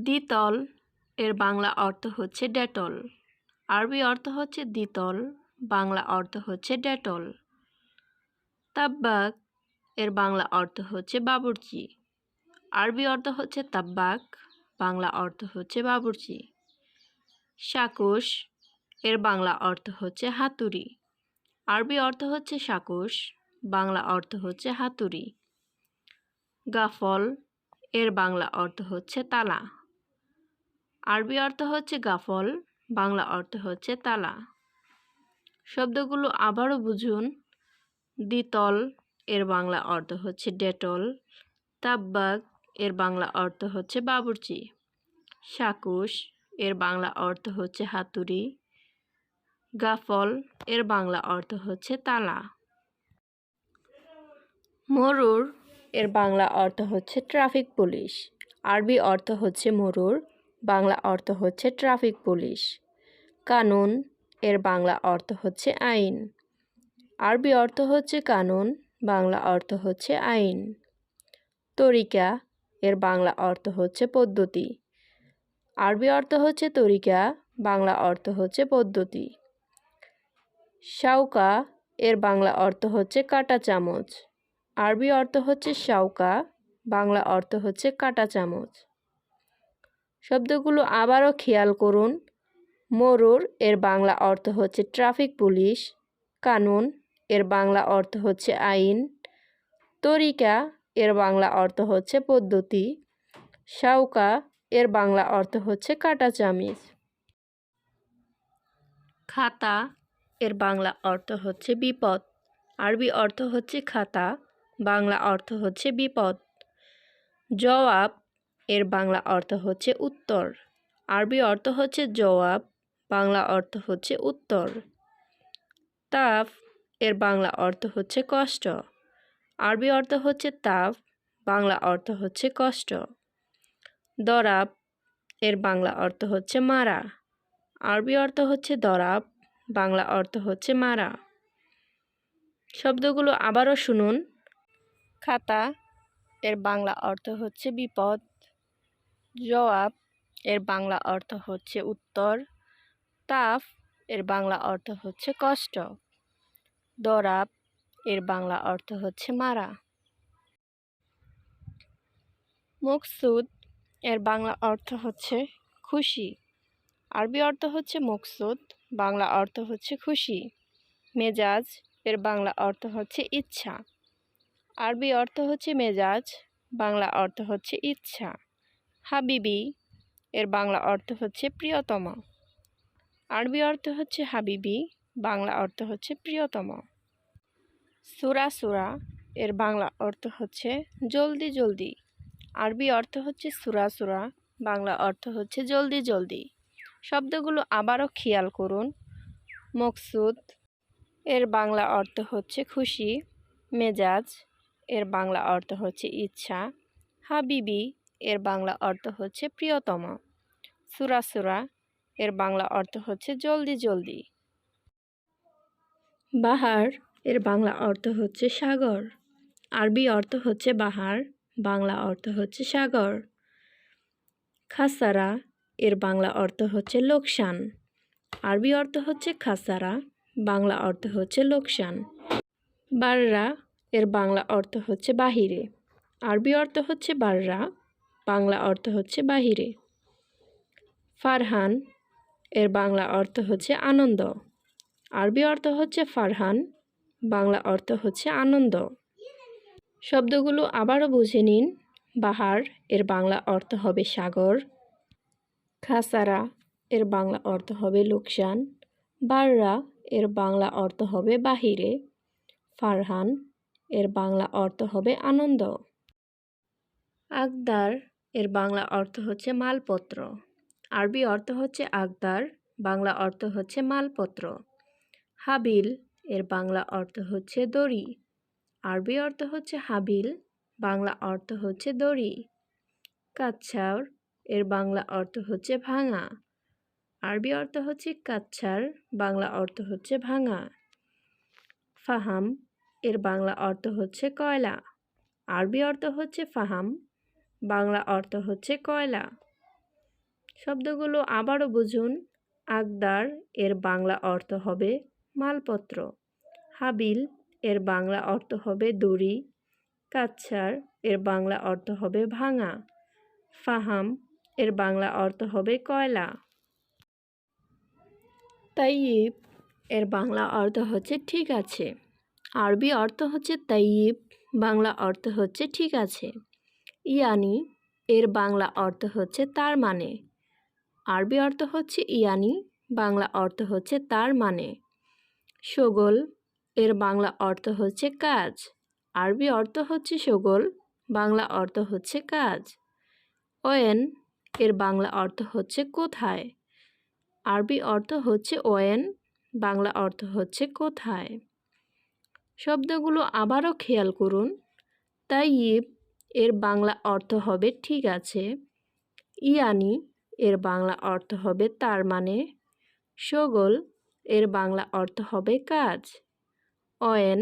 দ্বিতল এর বাংলা অর্থ হচ্ছে ডেটল। আরবি অর্থ হচ্ছে দ্বিতল, বাংলা অর্থ হচ্ছে ডেটল। তাব্বাক এর বাংলা অর্থ হচ্ছে বাবুর্চি। আরবি অর্থ হচ্ছে তাব্বাক, বাংলা অর্থ হচ্ছে বাবুর্চি। শাকুশ এর বাংলা অর্থ হচ্ছে হাতুড়ি। আরবি অর্থ হচ্ছে শাকুশ, বাংলা অর্থ হচ্ছে হাতুড়ি। গাফল এর বাংলা অর্থ হচ্ছে তালা। আরবি অর্থ হচ্ছে গাফল, বাংলা অর্থ হচ্ছে তালা। শব্দগুলো আবারও বুঝুন। দ্বিতল এর বাংলা অর্থ হচ্ছে ডেটল। তাব্বাক এর বাংলা অর্থ হচ্ছে বাবুর্চি। শাকুশ এর বাংলা অর্থ হচ্ছে হাতুড়ি। গাফল এর বাংলা অর্থ হচ্ছে তালা। মরুর এর বাংলা অর্থ হচ্ছে ট্রাফিক পুলিশ। আরবি অর্থ হচ্ছে মরুর, বাংলা অর্থ হচ্ছে ট্রাফিক পুলিশ। কানুন এর বাংলা অর্থ হচ্ছে আইন। আরবি অর্থ হচ্ছে কানুন, বাংলা অর্থ হচ্ছে আইন। তরিকা এর বাংলা অর্থ হচ্ছে পদ্ধতি। আরবি অর্থ হচ্ছে তরিকা, বাংলা অর্থ হচ্ছে পদ্ধতি। শাউকা এর বাংলা অর্থ হচ্ছে কাঁটা চামচ। আরবি অর্থ হচ্ছে শাউকা, বাংলা অর্থ হচ্ছে কাঁটা চামচ। শব্দগুলো আবারও খেয়াল করুন। মরুর এর বাংলা অর্থ হচ্ছে ট্রাফিক পুলিশ। কানুন এর বাংলা অর্থ হচ্ছে আইন। তরিকা এর বাংলা অর্থ হচ্ছে পদ্ধতি। শাউকা এর বাংলা অর্থ হচ্ছে কাঁটা চামচ। খাতা এর বাংলা অর্থ হচ্ছে বিপদ। আরবি অর্থ হচ্ছে খাতা, বাংলা অর্থ হচ্ছে বিপদ। জবাব এর বাংলা অর্থ হচ্ছে উত্তর। আরবি অর্থ হচ্ছে জবাব, বাংলা অর্থ হচ্ছে উত্তর। তাফ এর বাংলা অর্থ হচ্ছে কষ্ট। আরবি অর্থ হচ্ছে তাফ, বাংলা অর্থ হচ্ছে কষ্ট। দরাব এর বাংলা অর্থ হচ্ছে মারা। আরবি অর্থ হচ্ছে দরাব, বাংলা অর্থ হচ্ছে মারা। শব্দগুলো আবারও শুনুন। খাতা এর বাংলা অর্থ হচ্ছে বিপদ। জবাব এর বাংলা অর্থ হচ্ছে উত্তর। তাফ এর বাংলা অর্থ হচ্ছে কষ্ট। দরাব এর বাংলা অর্থ হচ্ছে মারা। মকসুদ এর বাংলা অর্থ হচ্ছে খুশি। আরবি অর্থ হচ্ছে মকসুদ, বাংলা অর্থ হচ্ছে খুশি। মেজাজ এর বাংলা অর্থ হচ্ছে ইচ্ছা। আরবি অর্থ হচ্ছে মেজাজ, বাংলা অর্থ হচ্ছে ইচ্ছা। হাবিবি এর বাংলা অর্থ হচ্ছে প্রিয়তম। আরবি অর্থ হচ্ছে হাবিবি, বাংলা অর্থ হচ্ছে প্রিয়তম। সুরা সুরা এর বাংলা অর্থ হচ্ছে জলদি জলদি। আরবি অর্থ হচ্ছে সুরা সুরা, বাংলা অর্থ হচ্ছে জলদি জলদি। শব্দগুলো আবারও খেয়াল করুন। মকসুদ এর বাংলা অর্থ হচ্ছে খুশি। মেজাজ এর বাংলা অর্থ হচ্ছে ইচ্ছা। হাবিবি এর বাংলা অর্থ হচ্ছে প্রিয়তম। সুরা সুরা এর বাংলা অর্থ হচ্ছে জলদি জলদি। বাহার এর বাংলা অর্থ হচ্ছে সাগর। আরবি অর্থ হচ্ছে বাহার, বাংলা অর্থ হচ্ছে সাগর। খাসারা এর বাংলা অর্থ হচ্ছে লোকসান। আরবি অর্থ হচ্ছে খাসারা, বাংলা অর্থ হচ্ছে লোকসান। বাররা এর বাংলা অর্থ হচ্ছে বাহিরে। আরবি অর্থ হচ্ছে বাররা, বাংলা অর্থ হচ্ছে বাহিরে। ফারহান এর বাংলা অর্থ হচ্ছে আনন্দ। আরবি অর্থ হচ্ছে ফারহান, বাংলা অর্থ হচ্ছে আনন্দ। শব্দগুলো আবারও বুঝে নিন। বাহার এর বাংলা অর্থ হবে সাগর। খাসারা এর বাংলা অর্থ হবে লোকসান। বাররা এর বাংলা অর্থ হবে বাহিরে। ফারহান এর বাংলা অর্থ হবে আনন্দ। আকদার এর বাংলা অর্থ হচ্ছে মালপত্র। আরবি অর্থ হচ্ছে আকদার, বাংলা অর্থ হচ্ছে মালপত্র। হাবিল এর বাংলা অর্থ হচ্ছে দড়ি। আরবি অর্থ হচ্ছে হাবিল, বাংলা অর্থ হচ্ছে দড়ি। কাচ্ছার এর বাংলা অর্থ হচ্ছে ভাঙা। আরবি অর্থ হচ্ছে কাচ্ছার, বাংলা অর্থ হচ্ছে ভাঙা। ফাহাম এর বাংলা অর্থ হচ্ছে কয়লা। আরবি অর্থ হচ্ছে ফাহাম, বাংলা অর্থ হচ্ছে কয়লা। শব্দগুলো আবারও বুঝুন। আকদার এর বাংলা অর্থ হবে মালপত্র। হাবিল এর বাংলা অর্থ হবে দড়ি। কাচ্ছার এর বাংলা অর্থ হবে ভাঙা। ফাহাম এর বাংলা অর্থ হবে কয়লা। তাইয়িব এর বাংলা অর্থ হচ্ছে ঠিক আছে। আরবি অর্থ হচ্ছে তাইয়িব, বাংলা অর্থ হচ্ছে ঠিক আছে। ইয়ানি এর বাংলা অর্থ হচ্ছে তার মানে। আরবি অর্থ হচ্ছে ইয়ানি, বাংলা অর্থ হচ্ছে তার মানে। শোগল এর বাংলা অর্থ হচ্ছে কাজ। আরবি অর্থ হচ্ছে শোগল, বাংলা অর্থ হচ্ছে কাজ। ওয়েন এর বাংলা অর্থ হচ্ছে কোথায়। আরবি অর্থ হচ্ছে ওয়েন, বাংলা অর্থ হচ্ছে কোথায়। শব্দগুলো আবারও খেয়াল করুন। তাইয়িব এর বাংলা অর্থ হবে ঠিক আছে। ইয়ানি এর বাংলা অর্থ হবে তার মানে। শোগল এর বাংলা অর্থ হবে কাজ। ওয়েন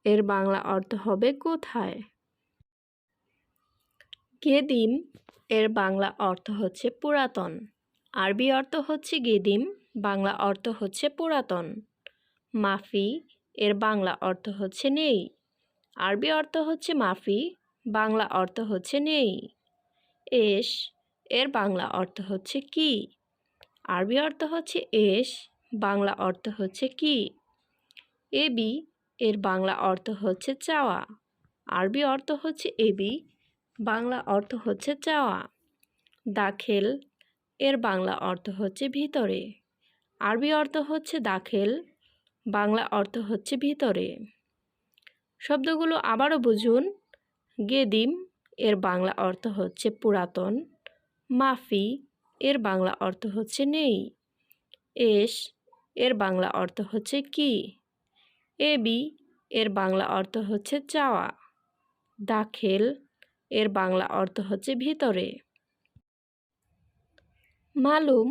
এর বাংলা অর্থ হবে কোথায়। গেদিম এর বাংলা অর্থ হচ্ছে পুরাতন। আরবি অর্থ হচ্ছে গেদিম, বাংলা অর্থ হচ্ছে পুরাতন। মাফি এর বাংলা অর্থ হচ্ছে নেই। আরবি অর্থ হচ্ছে মাফি, বাংলা অর্থ হচ্ছে নেই। এশ এর বাংলা অর্থ হচ্ছে কি। আরবি অর্থ হচ্ছে এশ, বাংলা অর্থ হচ্ছে কি। এবি এর বাংলা অর্থ হচ্ছে চাওয়া। আরবি অর্থ হচ্ছে এবি, বাংলা অর্থ হচ্ছে চাওয়া। দাখেল এর বাংলা অর্থ হচ্ছে ভিতরে। আরবি অর্থ হচ্ছে দাখেল, বাংলা অর্থ হচ্ছে ভিতরে। শব্দগুলো আবারও বুঝুন। গেদিম এর বাংলা অর্থ হচ্ছে পুরাতন। মাফি এর বাংলা অর্থ হচ্ছে নেই। এশ এর বাংলা অর্থ হচ্ছে কি। এবি এর বাংলা অর্থ হচ্ছে চাওয়া। দাখেল এর বাংলা অর্থ হচ্ছে ভিতরে। মালুম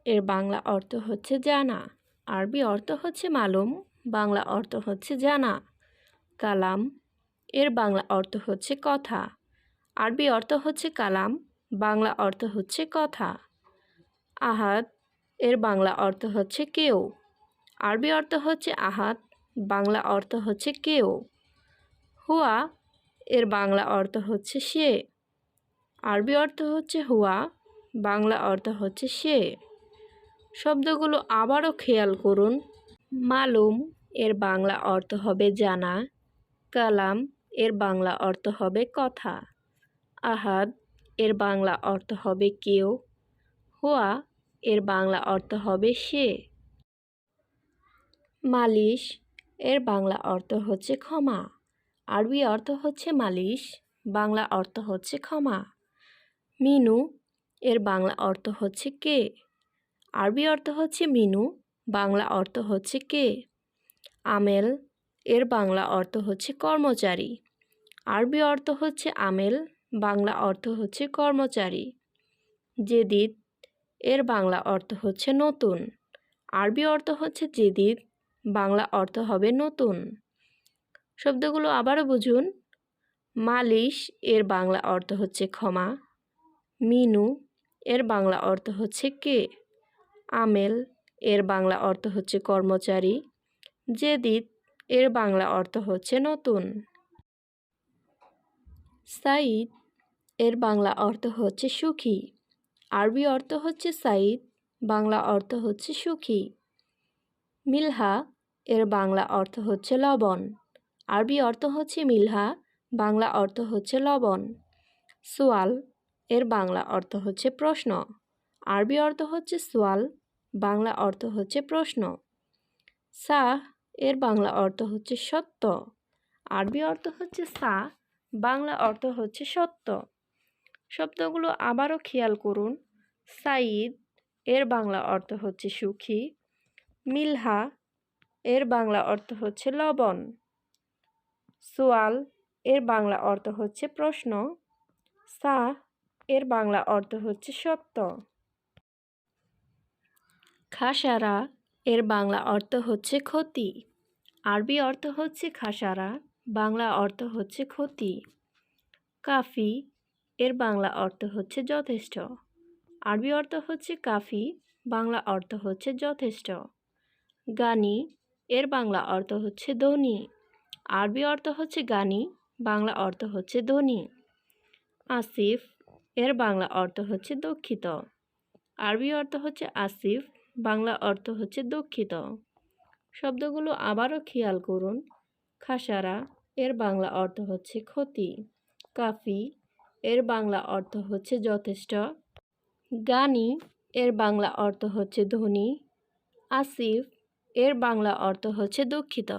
এর বাংলা অর্থ হচ্ছে জানা। আরবি অর্থ হচ্ছে মালুম, বাংলা অর্থ হচ্ছে জানা। কালাম এর বাংলা অর্থ হচ্ছে কথা। আরবি অর্থ হচ্ছে কালাম, বাংলা অর্থ হচ্ছে কথা। আহাদ এর বাংলা অর্থ হচ্ছে কেউ। আরবি অর্থ হচ্ছে আহাদ, বাংলা অর্থ হচ্ছে কেউ। হুয়া এর বাংলা অর্থ হচ্ছে সে। আরবি অর্থ হচ্ছে হুয়া, বাংলা অর্থ হচ্ছে সে। শব্দগুলো আবারও খেয়াল করুন। মালুম এর বাংলা অর্থ হবে জানা। কালাম এর বাংলা অর্থ হবে কথা। আহাদ এর বাংলা অর্থ হবে কেউ। হুয়া এর বাংলা অর্থ হবে সে। মালিশ এর বাংলা অর্থ হচ্ছে ক্ষমা। আরবি অর্থ হচ্ছে মালিশ, বাংলা অর্থ হচ্ছে ক্ষমা। মিনু এর বাংলা অর্থ হচ্ছে কে। আরবি অর্থ হচ্ছে মিনু, বাংলা অর্থ হচ্ছে কে। আমেল এর বাংলা অর্থ হচ্ছে কর্মচারী। আরবি অর্থ হচ্ছে আমেল, বাংলা অর্থ হচ্ছে কর্মচারী। জেদিদ এর বাংলা অর্থ হচ্ছে নতুন। আরবি অর্থ হচ্ছে জেদিদ, বাংলা অর্থ হবে নতুন। শব্দগুলো আবারও বুঝুন। মালিশ এর বাংলা অর্থ হচ্ছে ক্ষমা। মিনু এর বাংলা অর্থ হচ্ছে কে। আমেল এর বাংলা অর্থ হচ্ছে কর্মচারী। জেদিদ এর বাংলা অর্থ হচ্ছে নতুন। সাইদ এর বাংলা অর্থ হচ্ছে সুখী। আরবি অর্থ হচ্ছে সাইদ, বাংলা অর্থ হচ্ছে সুখী। মিলহা এর বাংলা অর্থ হচ্ছে লবণ। আরবি অর্থ হচ্ছে মিলহা, বাংলা অর্থ হচ্ছে লবণ। সোয়াল এর বাংলা অর্থ হচ্ছে প্রশ্ন। আরবি অর্থ হচ্ছে সোয়াল, বাংলা অর্থ হচ্ছে প্রশ্ন। সাহ এর বাংলা অর্থ হচ্ছে সত্য। আরবি অর্থ হচ্ছে সা, বাংলা অর্থ হচ্ছে সত্য। শব্দগুলো আবারও খেয়াল করুন। সাইদ এর বাংলা অর্থ হচ্ছে সুখী। মিলহা এর বাংলা অর্থ হচ্ছে লবণ। সোয়াল এর বাংলা অর্থ হচ্ছে প্রশ্ন। সাহ এর বাংলা অর্থ হচ্ছে সত্য। খাসারা এর বাংলা অর্থ হচ্ছে ক্ষতি। আরবি অর্থ হচ্ছে খাসারা, বাংলা অর্থ হচ্ছে ক্ষতি। কাফি এর বাংলা অর্থ হচ্ছে যথেষ্ট। আরবি অর্থ হচ্ছে কাফি, বাংলা অর্থ হচ্ছে যথেষ্ট। গানি এর বাংলা অর্থ হচ্ছে ধনী। আরবি অর্থ হচ্ছে গানি, বাংলা অর্থ হচ্ছে ধনী। আসিফ এর বাংলা অর্থ হচ্ছে দুঃখিত। আরবি অর্থ হচ্ছে আসিফ, বাংলা অর্থ হচ্ছে দুঃখিত। শব্দগুলো আবারও খেয়াল করুন। খাসারা এর বাংলা অর্থ হচ্ছে ক্ষতি। কাফি এর বাংলা অর্থ হচ্ছে যথেষ্ট। গানি এর বাংলা অর্থ হচ্ছে ধনী। আসিফ এর বাংলা অর্থ হচ্ছে দুঃখিত।